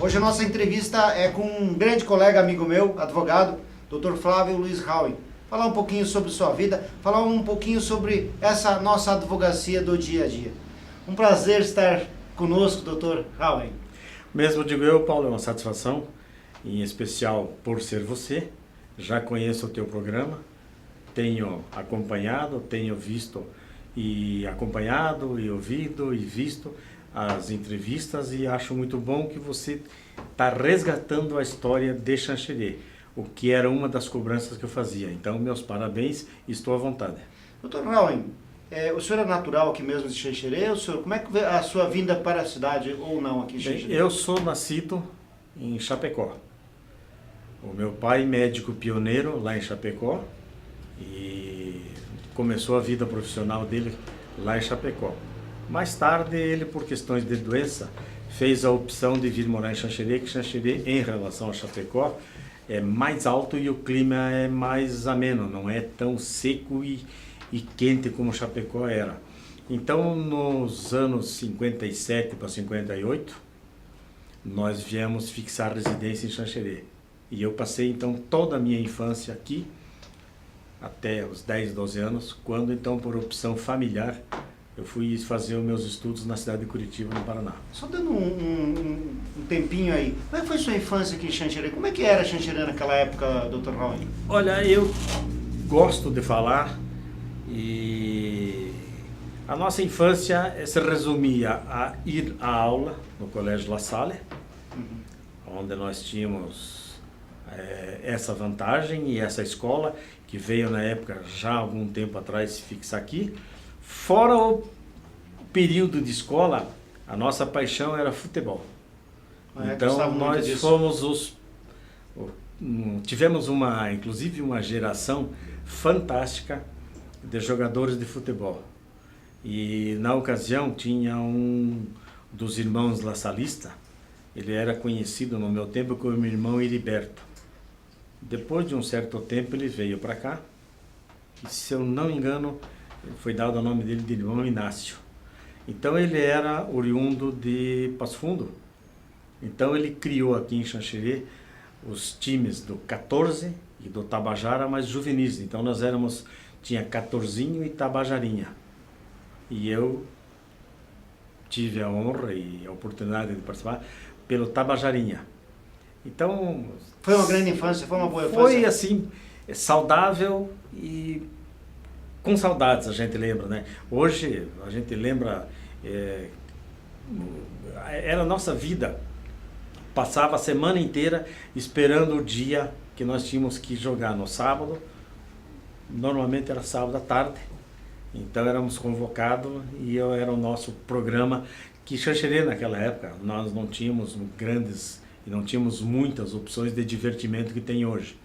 Hoje a nossa entrevista é com um grande colega, amigo meu, advogado, Dr. Flávio Luiz Howen. Falar um pouquinho sobre sua vida, falar um pouquinho sobre essa nossa advocacia do dia a dia. Um prazer estar conosco, Dr. Howen. Mesmo digo eu, Paulo, é uma satisfação, em especial por ser você. Já conheço o teu programa, tenho acompanhado, tenho visto e acompanhado e ouvido e visto as entrevistas e acho muito bom que você está resgatando a história de Xanxerê, o que era uma das cobranças que eu fazia. Então, meus parabéns e estou à vontade. Dr. Howen, o senhor é natural aqui mesmo de Xanxerê? Como é que veio a sua vinda para a cidade ou não aqui em Xanxerê? Eu sou nascido em Chapecó. O meu pai, médico pioneiro lá em Chapecó, e começou a vida profissional dele lá em Chapecó. Mais tarde, ele, por questões de doença, fez a opção de vir morar em Xanxerê, que Xanxerê, em relação a Chapecó, é mais alto e o clima é mais ameno, não é tão seco e quente como Chapecó era. Então, nos anos 57 para 58, nós viemos fixar residência em Xanxerê. E eu passei, então, toda a minha infância aqui, até os 10, 12 anos, quando, então, por opção familiar, eu fui fazer os meus estudos na cidade de Curitiba, no Paraná. Só dando um tempinho aí, como é que foi sua infância aqui em Xanxerê? Como é que era Xanxerê naquela época, Dr. Howen? Olha, eu gosto de falar e a nossa infância se resumia a ir à aula no Colégio La Salle, onde nós tínhamos essa vantagem e essa escola que veio na época, já há algum tempo atrás, se fixar aqui. Fora o período de escola, a nossa paixão era futebol. Então nós fomos tivemos inclusive uma geração fantástica de jogadores de futebol. E na ocasião tinha um dos irmãos laçalista, ele era conhecido no meu tempo como irmão Heriberto. Depois de um certo tempo ele veio para cá, e se eu não me engano, foi dado o nome dele de irmão Inácio. Então ele era oriundo de Passo Fundo. Então ele criou aqui em Xanxerê os times do 14 e do Tabajara, mas juvenis. Então nós tinha 14 e Tabajarinha. E eu tive a honra e a oportunidade de participar pelo Tabajarinha. Então foi uma grande infância, foi uma boa infância? Foi assim, saudável e com saudades a gente lembra, né? Hoje a gente lembra, era a nossa vida, passava a semana inteira esperando o dia que nós tínhamos que jogar no sábado, normalmente era sábado à tarde, então éramos convocados e era o nosso programa, que Xanxerê naquela época, nós não tínhamos grandes e não tínhamos muitas opções de divertimento que tem hoje.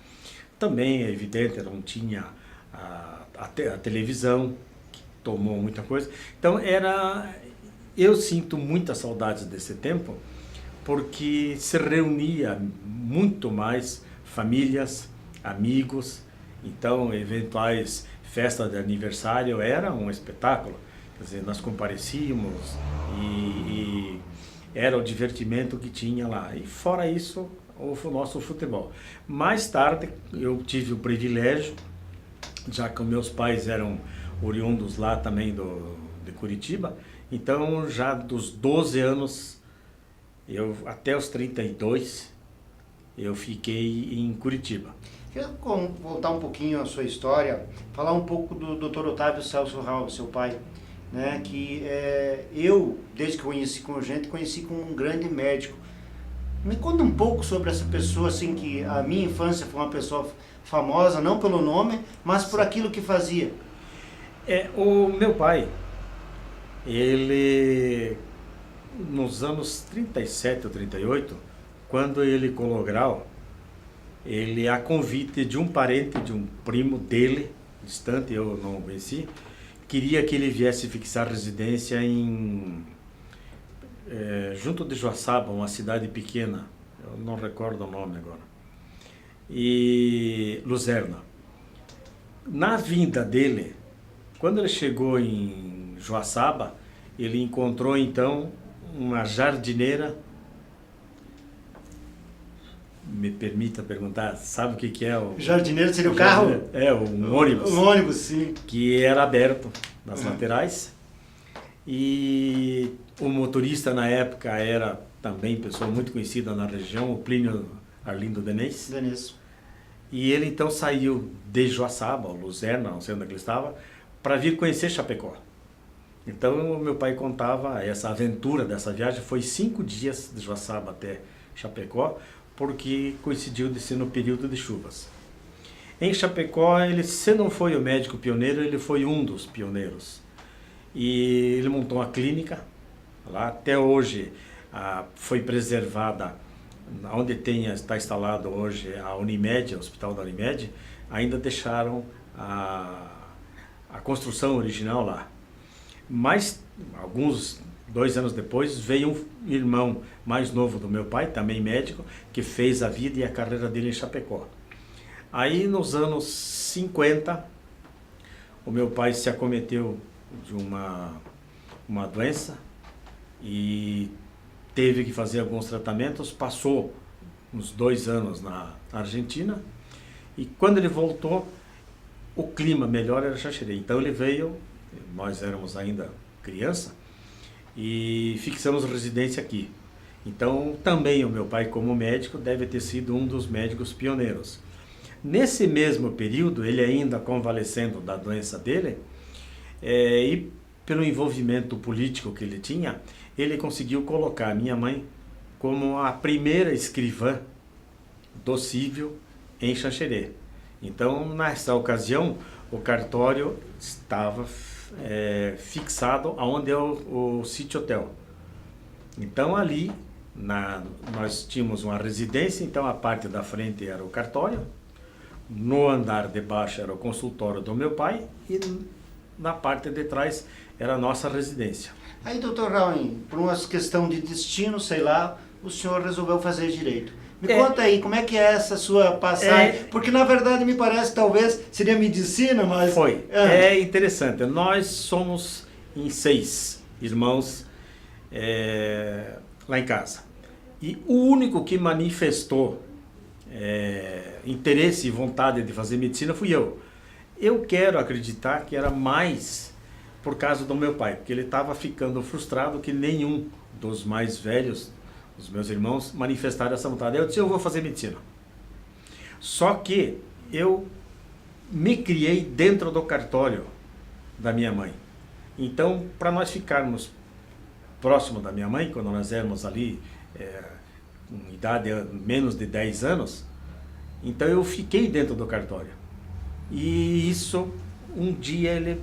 Também é evidente, não tinha a televisão, que tomou muita coisa. Então eu sinto muita saudade desse tempo, porque se reunia muito mais famílias, amigos, então eventuais festas de aniversário era um espetáculo. Quer dizer, nós comparecíamos e era o divertimento que tinha lá. E fora isso, o nosso futebol. Mais tarde eu tive o privilégio, já que meus pais eram oriundos lá também de Curitiba, então já dos 12 anos, até os 32, eu fiquei em Curitiba. Queria voltar um pouquinho a sua história, falar um pouco do Dr. Otávio Celso Howen, seu pai, né, que eu, desde que conheci como um grande médico. Me conta um pouco sobre essa pessoa, assim, que a minha infância foi uma pessoa famosa, não pelo nome, mas por aquilo que fazia. O meu pai, ele, nos anos 37 ou 38, quando ele colou grau, ele, a convite de um parente, de um primo dele, distante, eu não o conheci, queria que ele viesse fixar residência junto de Joaçaba, uma cidade pequena, eu não recordo o nome agora, e Luzerna. Na vinda dele, quando ele chegou em Joaçaba, ele encontrou então uma jardineira me permita perguntar, sabe o que é o... Jardineiro seria o carro? Um ônibus. Um ônibus, sim. Que era aberto nas laterais. E o motorista na época era também pessoa muito conhecida na região, o Plínio Arlindo Denês. E ele então saiu de Joaçaba, ou Luzerna, não sei onde ele estava, para vir conhecer Chapecó. Então o meu pai contava essa aventura dessa viagem, foi 5 dias de Joaçaba até Chapecó, porque coincidiu de ser no período de chuvas. Em Chapecó, ele, se não foi o médico pioneiro, ele foi um dos pioneiros. E ele montou uma clínica lá, até hoje foi preservada, onde está instalado hoje a Unimed, o Hospital da Unimed, ainda deixaram a construção original lá. Mas, 2 anos depois, veio um irmão mais novo do meu pai, também médico, que fez a vida e a carreira dele em Chapecó. Aí, nos anos 50, o meu pai se acometeu de uma doença e teve que fazer alguns tratamentos, passou uns 2 anos na Argentina e quando ele voltou, o clima melhor era Xanxerê. Então ele veio, nós éramos ainda criança e fixamos residência aqui. Então também o meu pai, como médico, deve ter sido um dos médicos pioneiros. Nesse mesmo período, ele ainda convalescendo da doença dele, e pelo envolvimento político que ele tinha, ele conseguiu colocar a minha mãe como a primeira escrivã do cívil em Xanxerê. Então, nessa ocasião, o cartório estava fixado aonde é o Sítio Hotel. Então, ali, nós tínhamos uma residência, então a parte da frente era o cartório, no andar de baixo era o consultório do meu pai e na parte de trás era a nossa residência. Aí, doutor Raul, por uma questão de destino, sei lá, o senhor resolveu fazer direito. Me conta aí, como é que é essa sua passagem? Porque, na verdade, me parece, talvez, seria medicina, mas... Foi. É interessante. Nós somos em 6 irmãos lá em casa. E o único que manifestou interesse e vontade de fazer medicina fui eu. Eu quero acreditar que era mais por causa do meu pai, porque ele estava ficando frustrado que nenhum dos mais velhos, os meus irmãos, manifestaram essa vontade. Eu disse, eu vou fazer medicina. Só que eu me criei dentro do cartório da minha mãe. Então, para nós ficarmos próximo da minha mãe, quando nós éramos ali, com idade menos de 10 anos, então eu fiquei dentro do cartório. E isso, um dia ele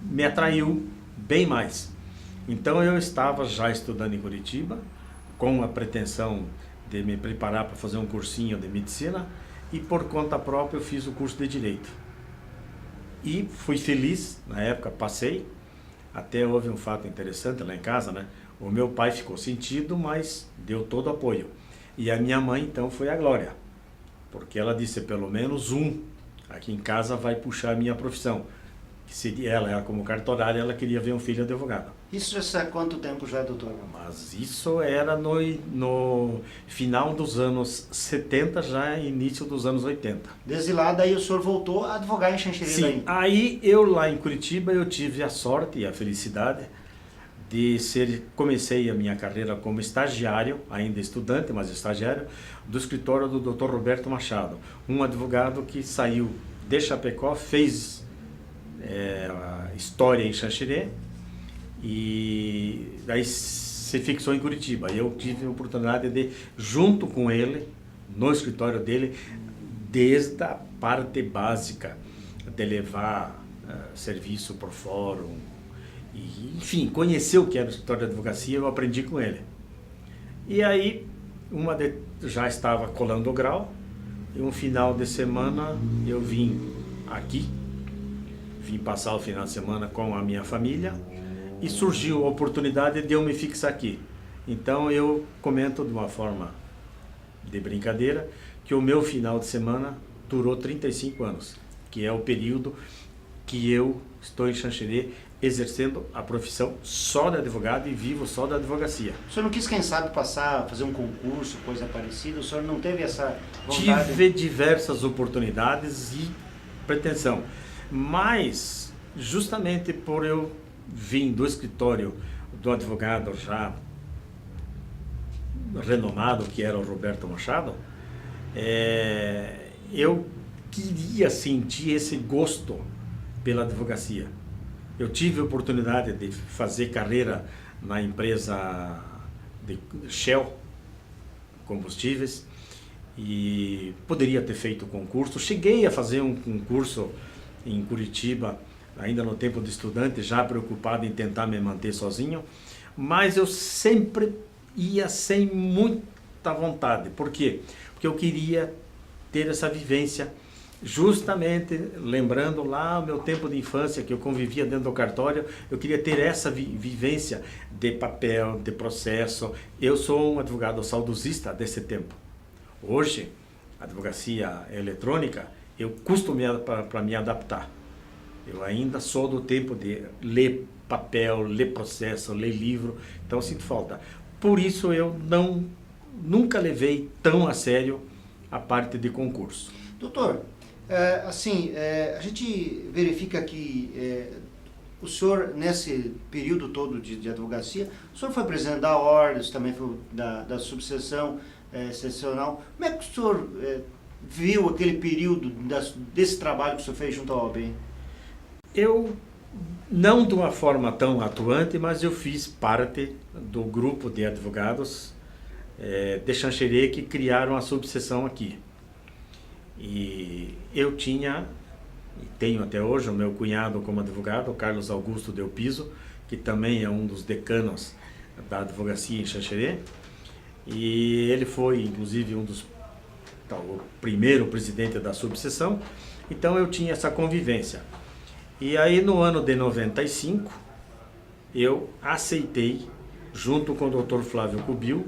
me atraiu bem mais. Então eu estava já estudando em Curitiba, com a pretensão de me preparar para fazer um cursinho de medicina, e por conta própria eu fiz o curso de Direito. E fui feliz, na época passei, até houve um fato interessante lá em casa, né? O meu pai ficou sentido, mas deu todo o apoio. E a minha mãe então foi a glória, porque ela disse, pelo menos um aqui em casa vai puxar a minha profissão. Que seria ela como cartorária, ela queria ver um filho advogado. Isso já há quanto tempo já, doutor? Mas isso era no final dos anos 70, já início dos anos 80. Desde lá, daí o senhor voltou a advogar em Xanxerê? Sim, aí eu lá em Curitiba, eu tive a sorte e a felicidade de comecei a minha carreira como estagiário, ainda estudante, mas estagiário, do escritório do Dr. Roberto Machado, um advogado que saiu de Chapecó, fez história em Xanxerê e daí se fixou em Curitiba. Eu tive a oportunidade de, junto com ele, no escritório dele, desde a parte básica, de levar serviço por fórum, e, enfim, conhecer o que era o escritório de advocacia, eu aprendi com ele. E aí, já estava colando o grau, e um final de semana eu vim aqui, vim passar o final de semana com a minha família, e surgiu a oportunidade de eu me fixar aqui. Então eu comento de uma forma de brincadeira que o meu final de semana durou 35 anos, que é o período que eu estou em Xanxerê exercendo a profissão só de advogado e vivo só da advocacia. O senhor não quis, quem sabe, fazer um concurso, coisa parecida? O senhor não teve essa vontade? Tive diversas oportunidades e pretensão, mas justamente por eu vir do escritório do advogado já renomado, que era o Roberto Machado, eu queria sentir esse gosto pela advocacia. Eu tive a oportunidade de fazer carreira na empresa de Shell Combustíveis e poderia ter feito concurso. Cheguei a fazer um concurso em Curitiba, ainda no tempo de estudante, já preocupado em tentar me manter sozinho, mas eu sempre ia sem muita vontade. Por quê? Porque eu queria ter essa vivência, justamente lembrando lá o meu tempo de infância, que eu convivia dentro do cartório. Eu queria ter essa vivência de papel, de processo. Eu sou um advogado saudosista desse tempo. Hoje, a advocacia eletrônica, eu custo para me adaptar. Eu ainda sou do tempo de ler papel, ler processo, ler livro, então eu sinto falta. Por isso eu nunca levei tão a sério a parte de concurso. Doutor, a gente verifica que o senhor, nesse período todo de advocacia, o senhor foi presidente da ordem, também foi da subseção seccional. Como é que o senhor viu aquele período desse trabalho que o senhor fez junto à OAB? Eu, não de uma forma tão atuante, mas eu fiz parte do grupo de advogados de Xanxerê que criaram a subseção aqui. E eu tinha, e tenho até hoje, o meu cunhado como advogado, Carlos Augusto Del Piso, que também é um dos decanos da advocacia em Xanxerê. E ele foi, inclusive, o primeiro presidente da subseção. Então eu tinha essa convivência. E aí no ano de 95, eu aceitei, junto com o Dr. Flávio Cubil,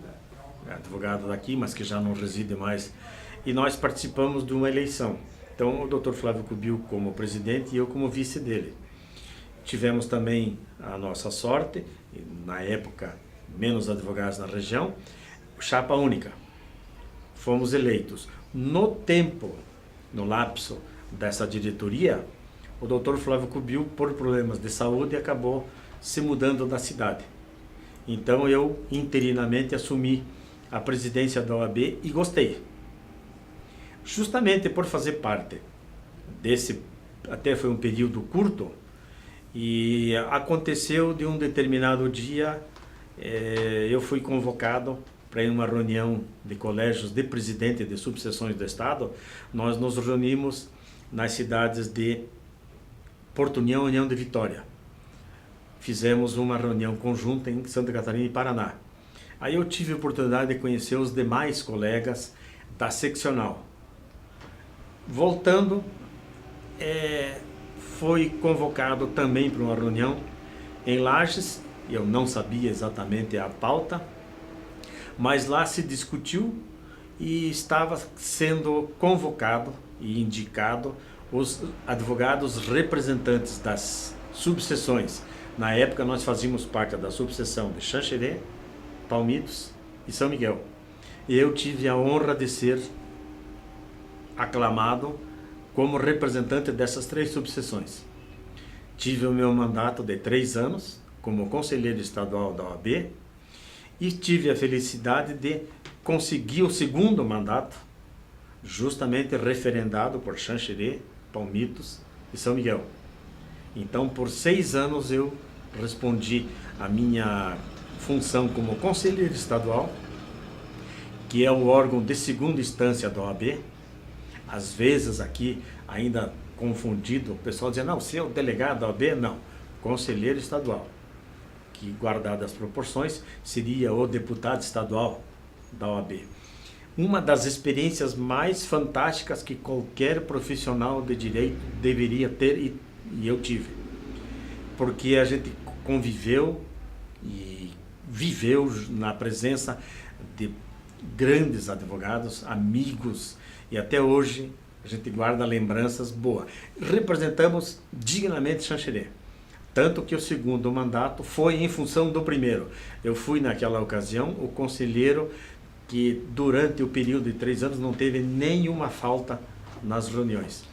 advogado daqui, mas que já não reside mais, e nós participamos de uma eleição. Então o Dr. Flávio Cubil como presidente e eu como vice dele. Tivemos também a nossa sorte, na época menos advogados na região, chapa única. Fomos eleitos. No tempo, no lapso dessa diretoria, o Dr. Flávio Cubil, por problemas de saúde, acabou se mudando da cidade. Então eu interinamente assumi a presidência da OAB e gostei. Justamente por fazer parte desse, até foi um período curto, e aconteceu de um determinado dia, eu fui convocado para ir numa reunião de colégios de presidente de subseções do Estado. Nós nos reunimos nas cidades de Porto União e União de Vitória. Fizemos uma reunião conjunta em Santa Catarina e Paraná. Aí eu tive a oportunidade de conhecer os demais colegas da seccional. Voltando, foi convocado também para uma reunião em Lages. Eu não sabia exatamente a pauta, mas lá se discutiu e estava sendo convocado e indicado os advogados representantes das subseções. Na época nós fazíamos parte da subseção de Xanxerê, Palmitos e São Miguel. E eu tive a honra de ser aclamado como representante dessas 3 subseções. Tive o meu mandato de 3 anos como conselheiro estadual da OAB e tive a felicidade de conseguir o 2º mandato, justamente referendado por Xanxerê, Palmitos e São Miguel. Então, por 6 anos eu respondi a minha função como conselheiro estadual, que é o órgão de 2ª instância da OAB. Às vezes aqui, ainda confundido, o pessoal dizia, não, você é o delegado da OAB? Não, conselheiro estadual, que guardado as proporções, seria o deputado estadual da OAB. Uma das experiências mais fantásticas que qualquer profissional de direito deveria ter, e eu tive. Porque a gente conviveu e viveu na presença de grandes advogados, amigos, e até hoje a gente guarda lembranças boas. Representamos dignamente Xanxerê. Tanto que o segundo mandato foi em função do primeiro. Eu fui naquela ocasião o conselheiro que durante o período de 3 anos não teve nenhuma falta nas reuniões.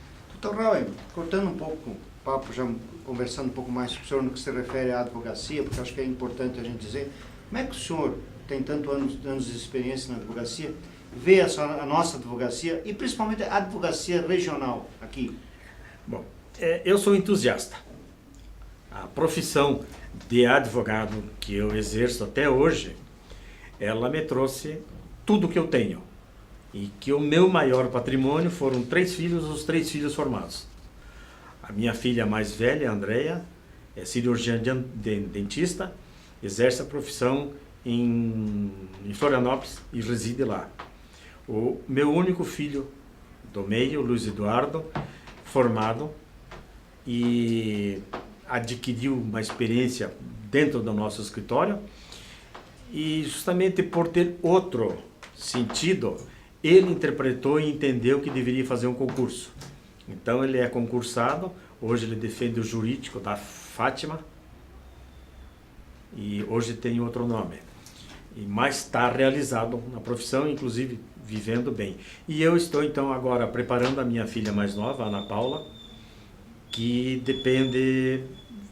Doutor Raul, cortando um pouco o papo, já conversando um pouco mais sobre o senhor no que se refere à advocacia, porque acho que é importante a gente dizer, como é que o senhor tem tantos anos de experiência na advocacia, vê a nossa advocacia e principalmente a advocacia regional aqui? Bom, eu sou entusiasta. A profissão de advogado que eu exerço até hoje, ela me trouxe tudo que eu tenho. E que o meu maior patrimônio foram 3 filhos, os 3 filhos formados. A minha filha mais velha, a Andrea, é cirurgiã dentista, exerce a profissão em Florianópolis e reside lá. O meu único filho do meio, Luiz Eduardo, formado e adquiriu uma experiência dentro do nosso escritório e justamente por ter outro sentido, ele interpretou e entendeu que deveria fazer um concurso. Então ele é concursado, hoje ele defende o jurídico da Fátima e hoje tem outro nome. Mas está realizado na profissão, inclusive vivendo bem. E eu estou então agora preparando a minha filha mais nova, Ana Paula, que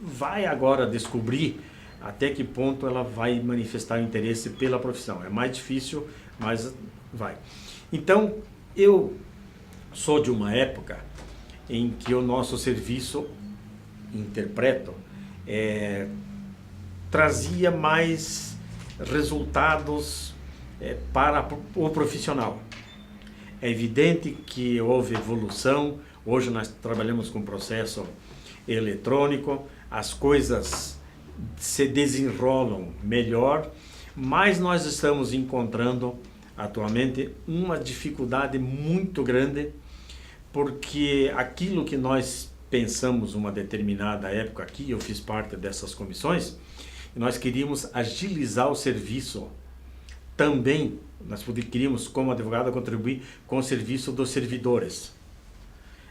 vai agora descobrir até que ponto ela vai manifestar interesse pela profissão. É mais difícil, mas vai. Então, eu sou de uma época em que o nosso serviço, interpreto, trazia mais resultados para o profissional. É evidente que houve evolução, hoje nós trabalhamos com processo eletrônico, as coisas se desenrolam melhor, mas nós estamos encontrando atualmente uma dificuldade muito grande, porque aquilo que nós pensamos uma determinada época aqui, eu fiz parte dessas comissões, nós queríamos agilizar o serviço também, nós queríamos como advogado contribuir com o serviço dos servidores.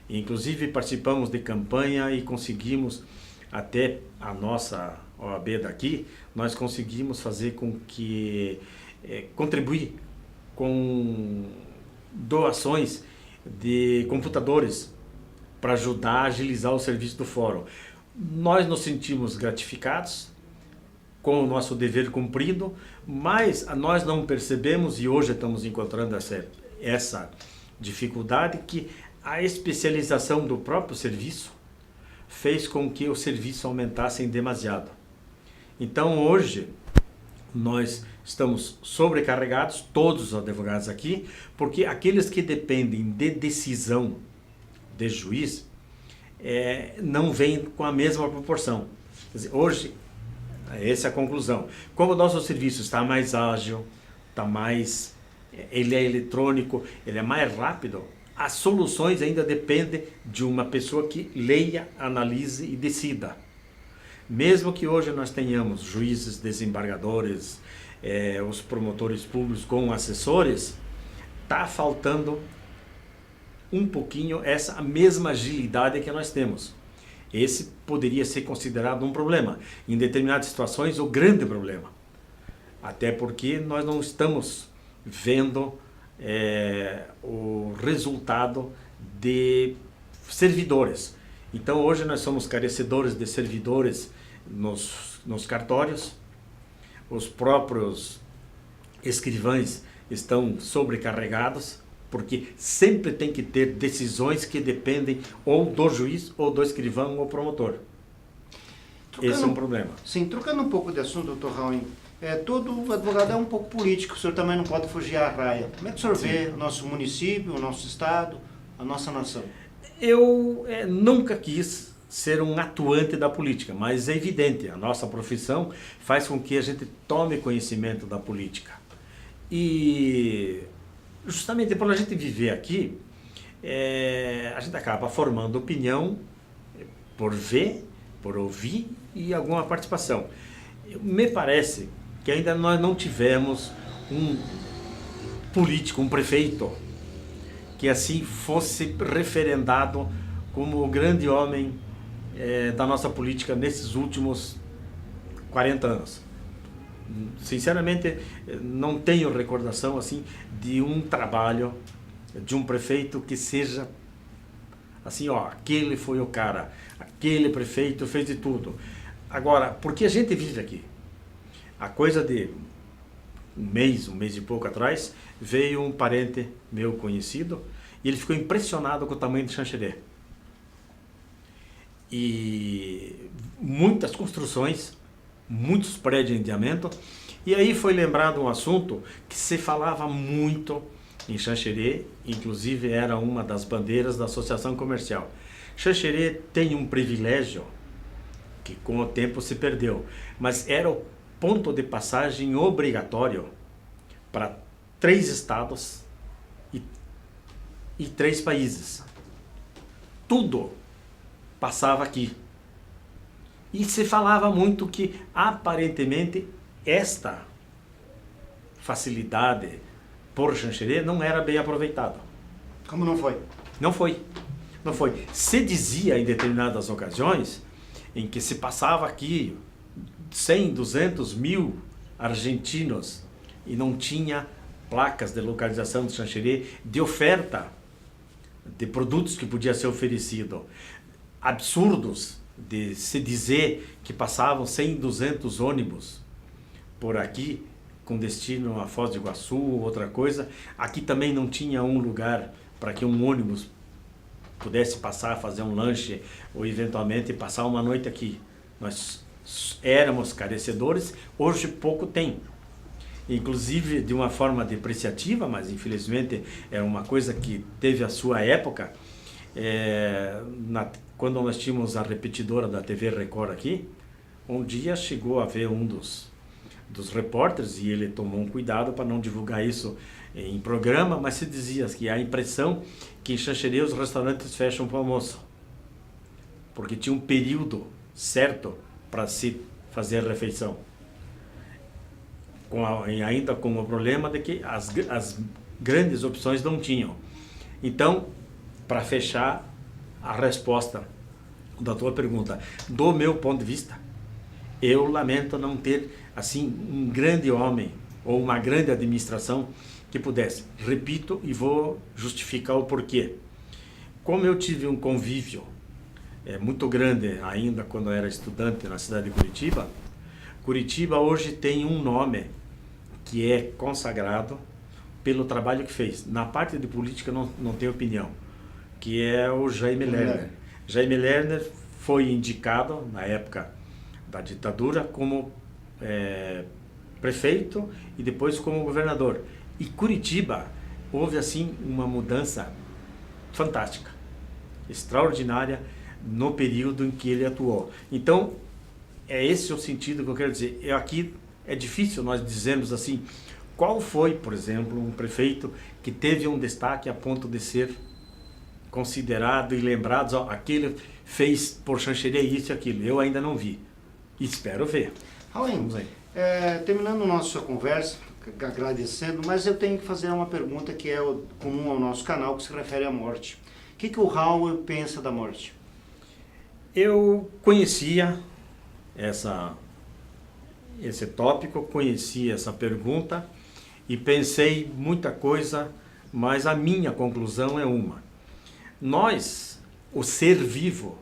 Inclusive participamos de campanha e conseguimos, até a nossa OAB daqui, nós conseguimos fazer com que contribuir com doações de computadores para ajudar a agilizar o serviço do fórum. Nós nos sentimos gratificados com o nosso dever cumprido, mas nós não percebemos e hoje estamos encontrando essa dificuldade que a especialização do próprio serviço fez com que o serviço aumentasse demasiado. Então hoje nós estamos sobrecarregados, todos os advogados aqui, porque aqueles que dependem de decisão de juiz não vêm com a mesma proporção. Quer dizer, hoje, essa é a conclusão. Como o nosso serviço está mais ágil, ele é eletrônico, ele é mais rápido, as soluções ainda dependem de uma pessoa que leia, analise e decida. Mesmo que hoje nós tenhamos juízes, desembargadores, os promotores públicos com assessores, está faltando um pouquinho essa mesma agilidade que nós temos. Esse poderia ser considerado um problema, em determinadas situações o grande problema. Até porque nós não estamos vendo o resultado de servidores. Então hoje nós somos carecedores de servidores nos cartórios, os próprios escrivães estão sobrecarregados, porque sempre tem que ter decisões que dependem ou do juiz, ou do escrivão, ou promotor. Esse é um problema. Sim, trocando um pouco de assunto, doutor Raul, todo advogado é um pouco político, o senhor também não pode fugir à raia. Como é que o senhor vê o nosso município, o nosso estado, a nossa nação? Eu nunca quis ser um atuante da política, mas é evidente, a nossa profissão faz com que a gente tome conhecimento da política. E justamente por a gente viver aqui, a gente acaba formando opinião por ver, por ouvir e alguma participação. Me parece que ainda nós não tivemos um político, um prefeito, que assim fosse referendado como o grande homem da nossa política nesses últimos 40 anos. Sinceramente, não tenho recordação assim de um trabalho de um prefeito que seja assim, ó, aquele foi o cara, aquele prefeito fez de tudo. Agora, porque a gente vive aqui, a coisa de um mês e pouco atrás, veio um parente meu conhecido e ele ficou impressionado com o tamanho de Xanxerê. E muitas construções, muitos prédios em andamento, e aí foi lembrado um assunto que se falava muito em Xanxerê, inclusive era uma das bandeiras da associação comercial. Xanxerê tem um privilégio que com o tempo se perdeu, mas era o ponto de passagem obrigatório para 3 estados e 3 países. Tudo passava aqui. E se falava muito que, aparentemente, esta facilidade por Xanxerê não era bem aproveitada. Como não foi? Não foi. Não foi. Se dizia em determinadas ocasiões em que se passava aqui 100, 200 mil argentinos e não tinha placas de localização de Xanxerê, de oferta de produtos que podia ser oferecido. Absurdos de se dizer que passavam 100, 200 ônibus por aqui com destino a Foz do Iguaçu ou outra coisa. Aqui também não tinha um lugar para que um ônibus pudesse passar, fazer um lanche ou eventualmente passar uma noite aqui. Nós éramos carecedores, hoje pouco tem. Inclusive de uma forma depreciativa, mas infelizmente é uma coisa que teve a sua época. Quando nós tínhamos a repetidora da TV Record aqui, um dia chegou a ver um dos repórteres e ele tomou um cuidado para não divulgar isso em programa, mas se dizia que a impressão que em Xanxerê os restaurantes fecham para o almoço, porque tinha um período certo para se fazer a refeição. Ainda com o problema de que as grandes opções não tinham. Então, para fechar a resposta da tua pergunta, do meu ponto de vista, eu lamento não ter assim um grande homem ou uma grande administração que pudesse. Repito e vou justificar o porquê. Como eu tive um convívio muito grande ainda quando eu era estudante na cidade de Curitiba, Curitiba hoje tem um nome que é consagrado pelo trabalho que fez. Na parte de política não tenho opinião, que é o Jaime Lerner. Jaime Lerner foi indicado na época da ditadura como prefeito e depois como governador. E Curitiba houve assim uma mudança fantástica, extraordinária no período em que ele atuou. Então, é esse o sentido que eu quero dizer. Aqui é difícil nós dizermos assim, qual foi, por exemplo, um prefeito que teve um destaque a ponto de ser considerado e lembrado, aquele fez por Xanxerê isso e aquilo. Eu ainda não vi. Espero ver. Raul, terminando nossa conversa, agradecendo, mas eu tenho que fazer uma pergunta que é comum ao nosso canal, que se refere à morte. O que o Raul pensa da morte? Eu conhecia esse tópico, conhecia essa pergunta e pensei muita coisa, mas a minha conclusão é uma. Nós, o ser vivo,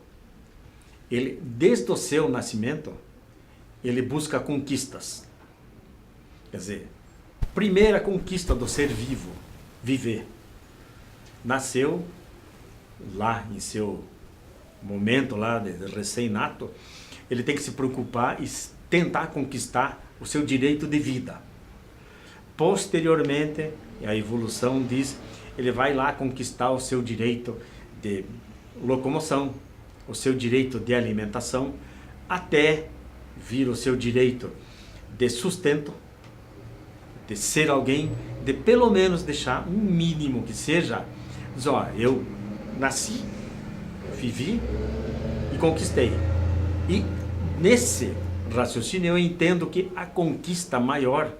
ele, desde o seu nascimento, ele busca conquistas. Quer dizer, primeira conquista do ser vivo, viver. Nasceu lá em seu momento lá de recém-nato, ele tem que se preocupar e tentar conquistar o seu direito de vida. Posteriormente, a evolução diz, ele vai lá conquistar o seu direito de locomoção, o seu direito de alimentação, até vir o seu direito de sustento, de ser alguém, de pelo menos deixar um mínimo que seja, diz, ó, eu nasci, vivi e conquistei. E nesse raciocínio eu entendo que a conquista maior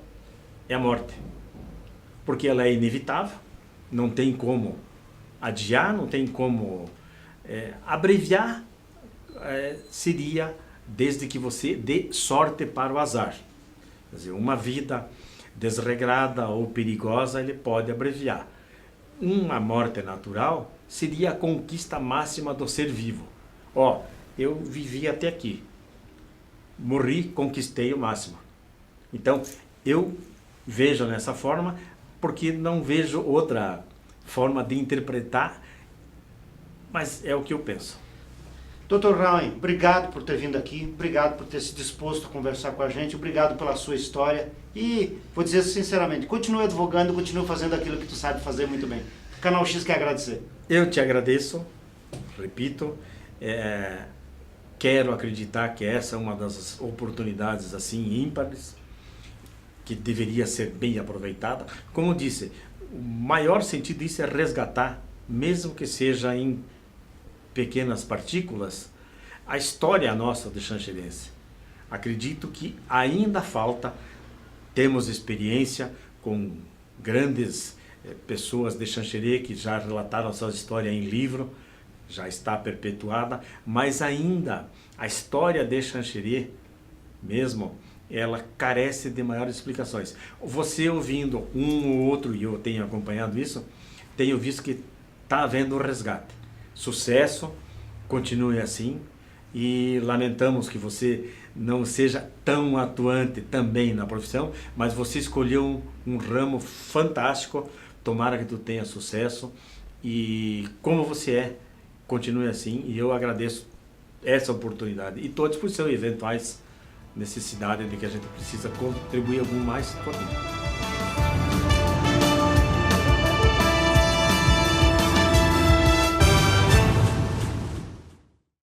é a morte, porque ela é inevitável, não tem como adiar, não tem como abreviar seria desde que você dê sorte para o azar. Quer dizer, uma vida desregrada ou perigosa ele pode abreviar. Uma morte natural seria a conquista máxima do ser vivo. Ó, eu vivi até aqui, morri, conquistei o máximo. Então, eu vejo nessa forma porque não vejo outra forma de interpretar, mas é o que eu penso. Dr. Rauen, obrigado por ter vindo aqui, obrigado por ter se disposto a conversar com a gente, obrigado pela sua história e, vou dizer sinceramente, continue advogando, continue fazendo aquilo que tu sabe fazer muito bem. O Canal X quer agradecer. Eu te agradeço, repito, quero acreditar que essa é uma das oportunidades assim ímpares, que deveria ser bem aproveitada. Como eu disse, o maior sentido disso é resgatar, mesmo que seja em pequenas partículas, a história nossa de Xanxerense. Acredito que ainda falta, temos experiência com grandes pessoas de Xanxerê que já relataram suas histórias em livro, já está perpetuada, mas ainda a história de Xanxerê mesmo, ela carece de maiores explicações. Você ouvindo um ou outro, e eu tenho acompanhado isso, tenho visto que está havendo um resgate. Sucesso, continue assim e lamentamos que você não seja tão atuante também na profissão, mas você escolheu um ramo fantástico, tomara que tu tenha sucesso e como você é, continue assim e eu agradeço essa oportunidade e estou à disposição em eventuais necessidades de que a gente precisa contribuir algum mais.